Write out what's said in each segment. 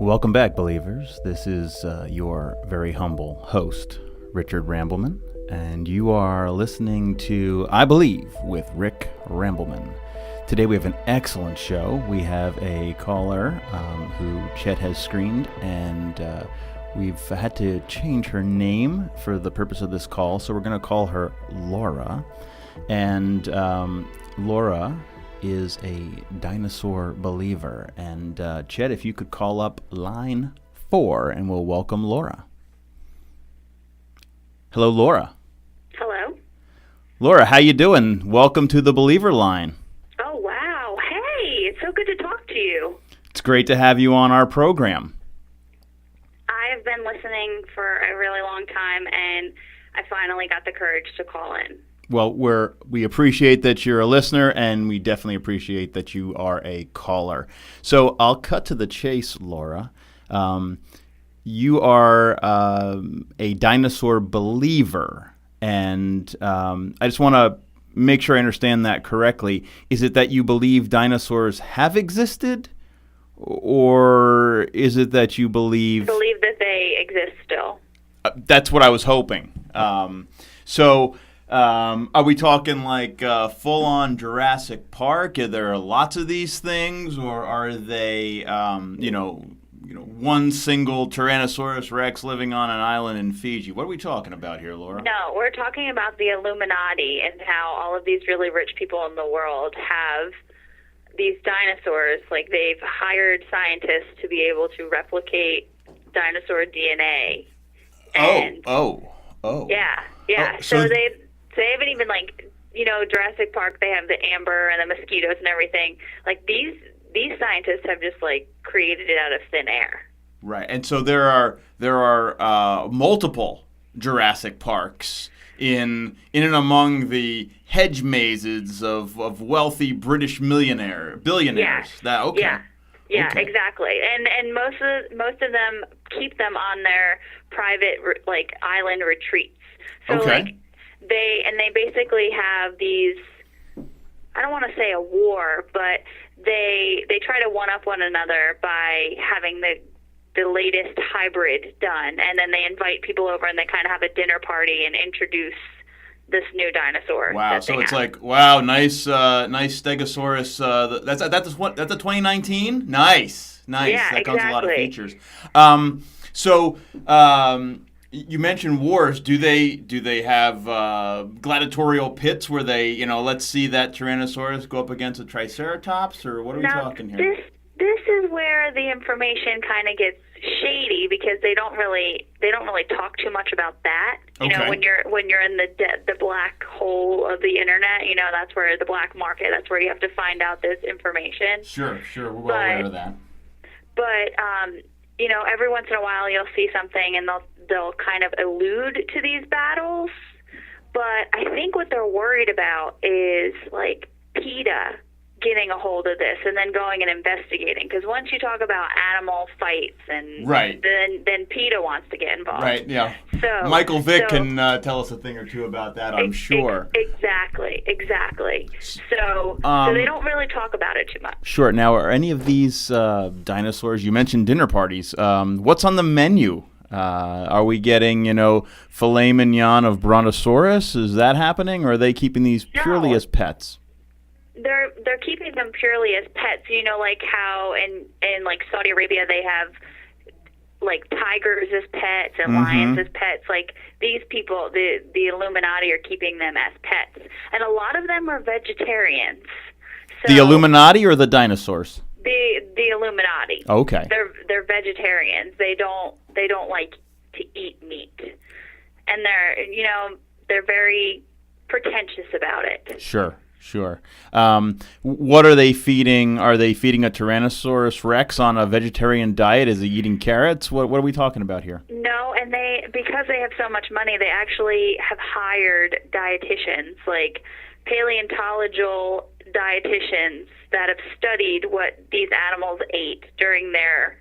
Welcome back, believers. This is your very humble host, Richard Rambleman, and you are listening to I Believe with Rick Rambleman. Today we have an excellent show. We have a caller who Chet has screened, and we've had to change her name for the purpose of this call, so we're going to call her Laura. And Laura is a dinosaur believer. And Chet, if you could call up line 4 and we'll welcome Laura. Hello, Laura. Hello. Laura, how you doing? Welcome to the Believer line. Oh, wow. Hey, it's so good to talk to you. It's great to have you on our program. I have been listening for a really long time, and I finally got the courage to call in. Well, we appreciate that you're a listener, and we definitely appreciate that you are a caller. So I'll cut to the chase, Laura. You are a dinosaur believer, and I just want to make sure I understand that correctly. Is it that you believe dinosaurs have existed, or is it that you believe that they exist still? That's what I was hoping. Are we talking like full-on Jurassic Park? Are there lots of these things, or are they, one single Tyrannosaurus Rex living on an island in Fiji? What are we talking about here, Laura? No, we're talking about the Illuminati and how all of these really rich people in the world have these dinosaurs. Like, they've hired scientists to be able to replicate dinosaur DNA. Oh. Yeah. Oh, so they haven't even, Jurassic Park, they have the amber and the mosquitoes and everything. Like, these scientists have just, created it out of thin air. Right. And so there are multiple Jurassic Parks in and among the hedge mazes of wealthy British billionaires. Yeah. Yeah, okay. Exactly. And most of them keep them on their private island retreats. So okay. They basically have these, I don't want to say a war, but they try to one up one another by having the latest hybrid done, and then they invite people over and they kind of have a dinner party and introduce this new dinosaur. Wow! So it's nice Stegosaurus. That's a 2019. Nice. Yeah, that comes with a lot of features. You mentioned wars. Do they have gladiatorial pits where they, let's see that Tyrannosaurus go up against a Triceratops, or what are we talking here? This is where the information kind of gets shady, because they don't really talk too much about that. You know, when you're in the black hole of the internet, that's where the black market. That's where you have to find out this information. Sure, we're well aware of that. But every once in a while you'll see something, and they'll kind of allude to these battles. But I think what they're worried about is PETA getting a hold of this and then going and investigating. Because once you talk about animal fights, and then PETA wants to get involved. Right. Yeah. So Michael Vick can tell us a thing or two about that, I'm sure. Exactly. So they don't really talk about it too much. Sure. Now, are any of these dinosaurs? You mentioned dinner parties. What's on the menu? Are we getting, filet mignon of Brontosaurus? Is that happening, or are they keeping these purely as pets? They're keeping them purely as pets. Like how in Saudi Arabia they have tigers as pets and lions as pets. These people, the Illuminati, are keeping them as pets, and a lot of them are vegetarians. So the Illuminati or the dinosaurs? The Illuminati. Okay. They're vegetarians. They don't like to eat meat, and they're very pretentious about it. Sure. What are they feeding? Are they feeding a Tyrannosaurus Rex on a vegetarian diet? Is he eating carrots? What are we talking about here? No, and because they have so much money, they actually have hired dietitians, paleontological dietitians that have studied what these animals ate during their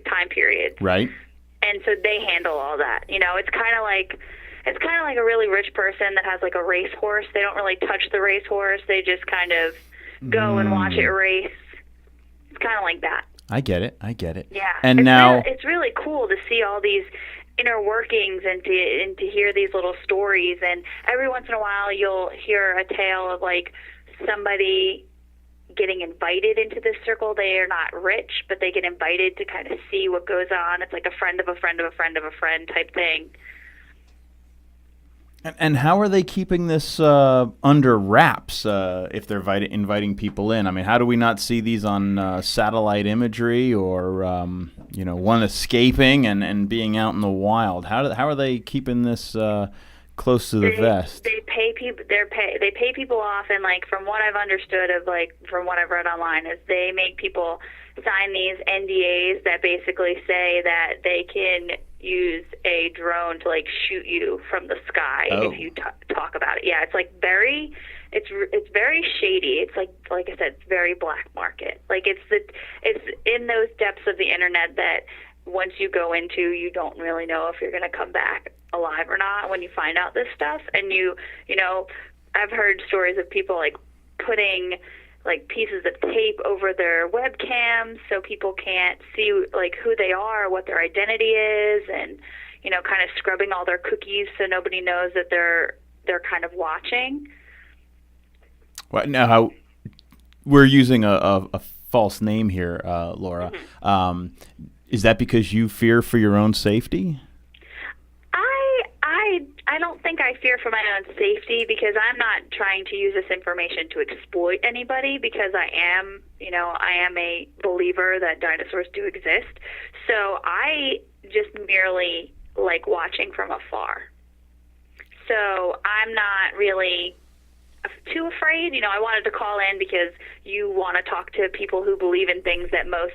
time period. Right. And so they handle all that. It's kind of like a really rich person that has a racehorse. They don't really touch the racehorse. They just kind of go and watch it race. It's kind of like that. I get it. I get it. Yeah, And now, it's really cool to see all these inner workings and to hear these little stories. And every once in a while, you'll hear a tale of like somebody getting invited into this circle. They are not rich, but they get invited to kind of see what goes on. It's like a friend of a friend of a friend of a friend type thing. and how are they keeping this under wraps if they're inviting people in? I mean, how do we not see these on satellite imagery or one escaping and being out in the wild? How are they keeping this close to the vest? They pay people. They pay people off, and like from what I've understood from what I've read online, is they make people sign these NDAs that basically say that they can use a drone to like shoot you from the sky if you talk about it. Yeah, it's like it's very shady. It's like I said, it's very black market. Like it's in those depths of the internet that once you go into, you don't really know if you're going to come back alive or not when you find out this stuff. And I've heard stories of people like putting like pieces of tape over their webcams so people can't see like who they are, what their identity is, and kind of scrubbing all their cookies so nobody knows that they're kind of watching. Well, now we're using a false name here, Laura. Mm-hmm. Is that because you fear for your own safety? I don't think I fear for my own safety, because I'm not trying to use this information to exploit anybody, because I am a believer that dinosaurs do exist. So I just merely like watching from afar. So I'm not really too afraid. I wanted to call in because you want to talk to people who believe in things that most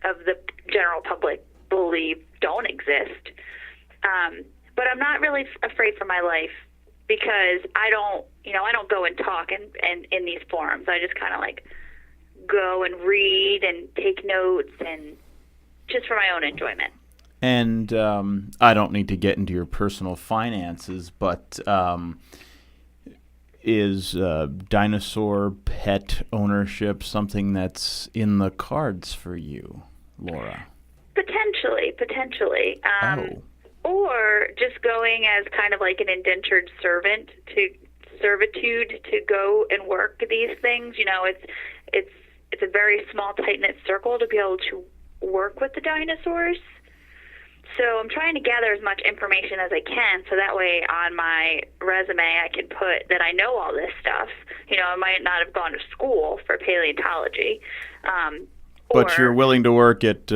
of the general public believe don't exist. But I'm not really afraid for my life, because I don't go and talk in these forums. I just kind of like go and read and take notes, and just for my own enjoyment. And I don't need to get into your personal finances, but is dinosaur pet ownership something that's in the cards for you, Laura? Potentially. Or just going as kind of like an indentured servitude to go and work these things. It's a very small, tight-knit circle to be able to work with the dinosaurs. So I'm trying to gather as much information as I can, so that way on my resume I can put that I know all this stuff. I might not have gone to school for paleontology. But you're willing to work at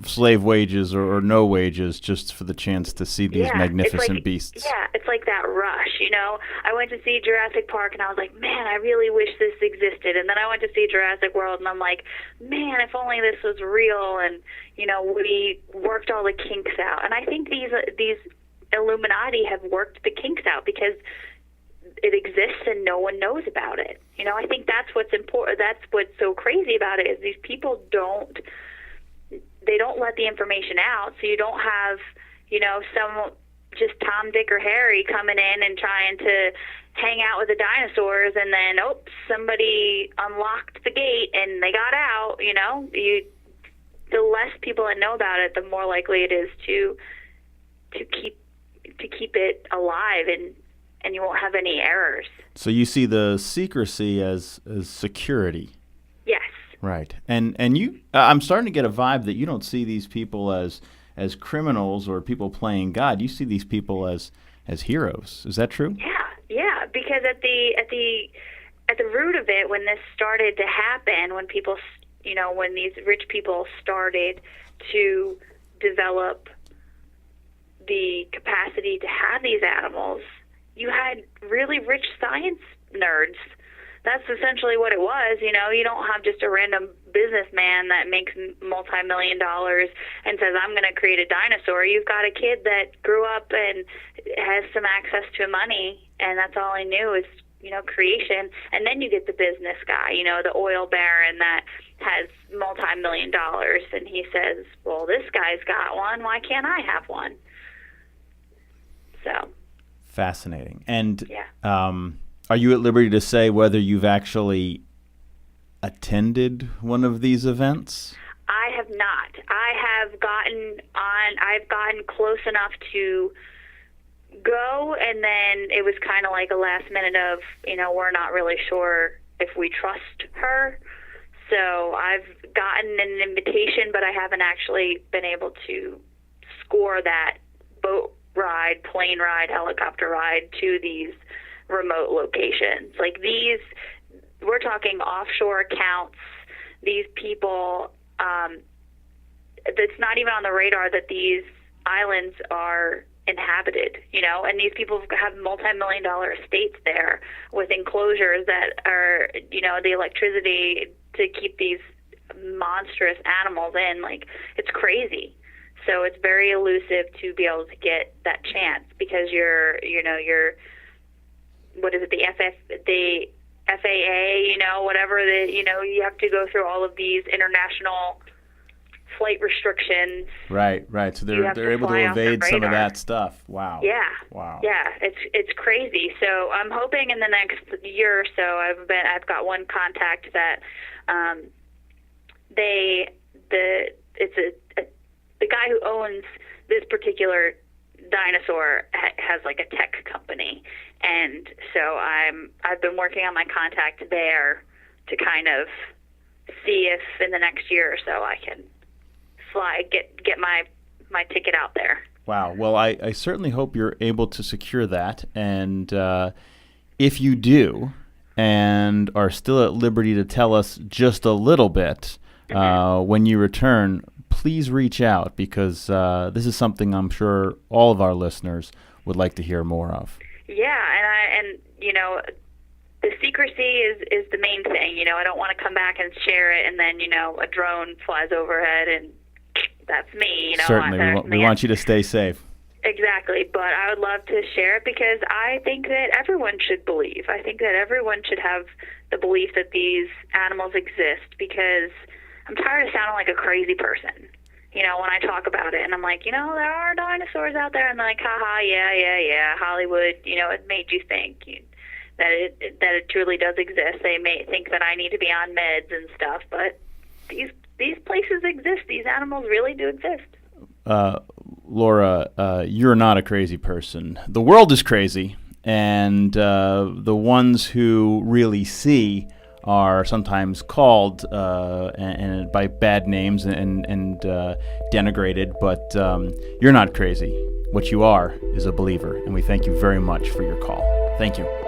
slave wages or no wages just for the chance to see these magnificent beasts. Yeah, it's like that rush, I went to see Jurassic Park, and I was like, man, I really wish this existed. And then I went to see Jurassic World, and I'm like, man, if only this was real, and, we worked all the kinks out. And I think these Illuminati have worked the kinks out, because it exists and no one knows about it. I think that's what's important. That's what's so crazy about it, is these people don't let the information out. So you don't have, some just Tom, Dick, or Harry coming in and trying to hang out with the dinosaurs, and then, somebody unlocked the gate and they got out. The less people that know about it, the more likely it is to keep it alive, and you won't have any errors. So you see the secrecy as security. Yes. Right. And you, I'm starting to get a vibe that you don't see these people as criminals or people playing God. You see these people as heroes. Is that true? Yeah. Because at the root of it, when this started to happen, when people, when these rich people started to develop the capacity to have these animals, you had really rich science nerds. That's essentially what it was. You don't have just a random businessman that makes multi-million dollars and says, I'm going to create a dinosaur. You've got a kid that grew up and has some access to money, and that's all he knew is, creation. And then you get the business guy, the oil baron that has multi-million dollars, and he says, well, this guy's got one. Why can't I have one? So. Fascinating. And yeah. Are you at liberty to say whether you've actually attended one of these events? have not. I've gotten close enough to go, and then it was kind of like a last minute of, we're not really sure if we trust her. So I've gotten an invitation, but I haven't actually been able to score that boat ride, plane ride, helicopter ride to these remote locations. Like these, we're talking offshore accounts. These people, it's not even on the radar that these islands are inhabited, and these people have multi-million-dollar estates there with enclosures that are, the electricity to keep these monstrous animals in. Like, it's crazy. So it's very elusive to be able to get that chance because you're what is it, the FAA, whatever, you have to go through all of these international flight restrictions. Right. So they're able to evade some of that stuff. Wow. Yeah. Wow. Yeah, it's crazy. So I'm hoping in the next year or so, I've got one contact that the guy who owns this particular dinosaur has like a tech company, and so I've been working on my contact there to kind of see if in the next year or so I can get my ticket out there. Wow. Well, I certainly hope you're able to secure that, and if you do and are still at liberty to tell us just a little bit when you return, please reach out, because this is something I'm sure all of our listeners would like to hear more of. Yeah, and the secrecy is the main thing. I don't want to come back and share it, and then a drone flies overhead and that's me. Certainly, we want you to stay safe. Exactly, but I would love to share it because I think that everyone should believe. I think that everyone should have the belief that these animals exist, because I'm tired of sounding like a crazy person, when I talk about it. And I'm like, there are dinosaurs out there. And they're like, haha, yeah, Hollywood, it made you think that it truly does exist. They may think that I need to be on meds and stuff, but these places exist. These animals really do exist. Laura, you're not a crazy person. The world is crazy, and the ones who really see are sometimes called and by bad names and denigrated, but you're not crazy. What you are is a believer, and we thank you very much for your call. Thank you.